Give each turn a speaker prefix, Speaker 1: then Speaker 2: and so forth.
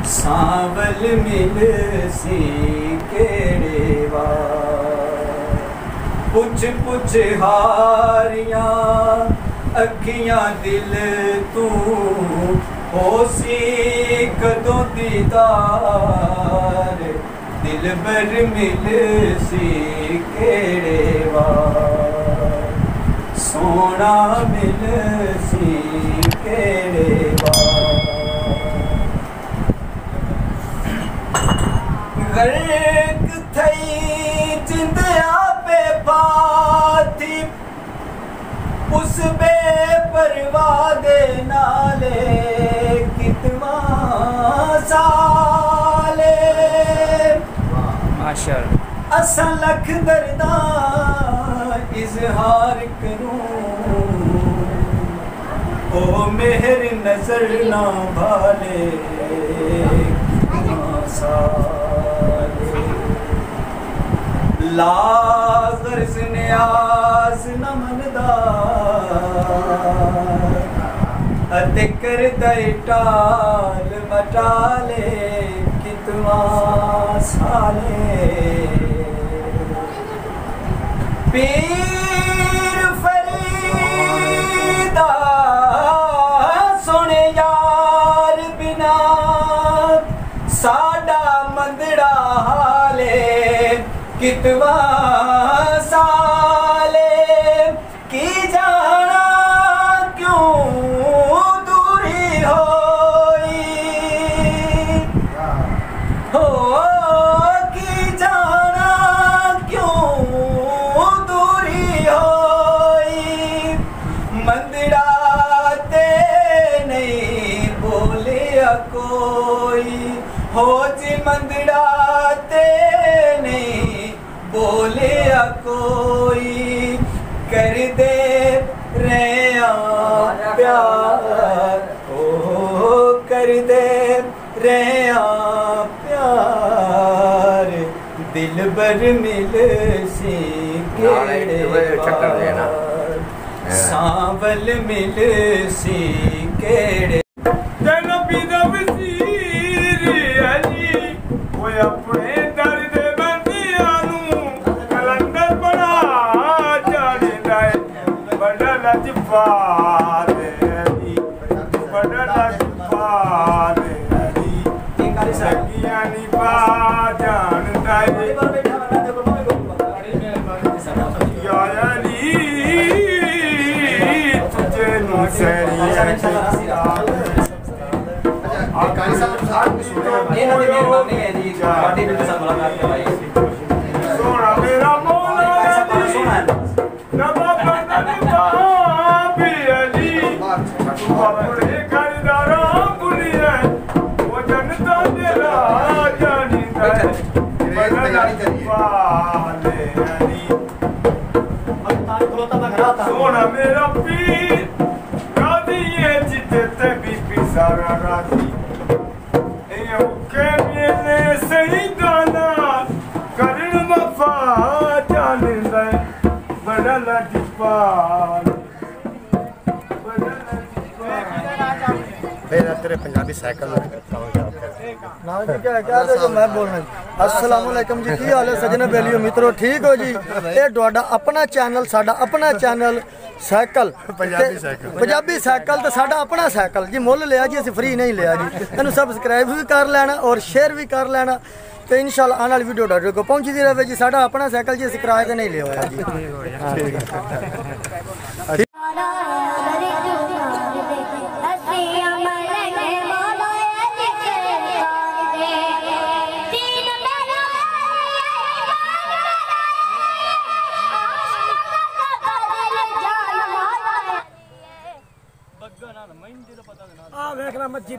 Speaker 1: सांवल मिल सी केड़े पुछ पुछ हारियां अखियां दिल तू होसी कदों दीदार दिल बर मिल सी केड़े सोना मिल सी केड़े गर्क थई जिंदया पे पाती उस बेपरवाह दे नाले कितना साले माशाअल्लाह असा लख दर्दा इजहार करूं ओ मेहर नजर ना भाले लाज़र्स न्याज न मनदा अते कर दे टाल मटाले कितना साले पीर फरीदा सोने यार बिना साडा मंदड़ा हाले कितवा साले की जाना क्यों दूरी होई हो की जाना क्यों दूरी होई मंदिरा ते नहीं बोलिया कोई हो जी मंदिरा ते नहीं बोले कोई कर दे रहे प्यार ओ कर दे रहे प्यार दिल बर मिल सी केड़े सांवल मिल सी केड़े अपने दर्द बंदियां नू कलंदर बना जाने बड़ा लजपा बड़ा लजपा सगियां नी पा जानता तुझे नू सोना मेरा मौला अली अपने खरीदारा बुनिया वो जनता तेरा जानी सोना मेरा पीर राधी ये जिते ते बीपी सारा राधी सही गाना करण वफा जाने बड़ा लजपाल तेरे पंजाबी साइकिल मैं बोलना अस्सलाम वालेकुम जी की हाल है सजने बेलियो मित्रों ठीक हो जी ये ਤੁਹਾਡਾ अपना चैनल साडा अपना चैनल साइकिल पंजाबी साइकिल तो साडा अपना साइकिल जी मुल लिया जी असं फ्री नहीं लिया जी इन्हू सब्सक्राइब भी कर लेना और शेयर भी कर लेना तो इंशाल्लाह आने वाली वीडियो ਤੁਹਾਡੇ को पहुंची रहे जी साडा अपना साइकिल जी असं किराए ते नहीं लिया जी देखना मस्जिद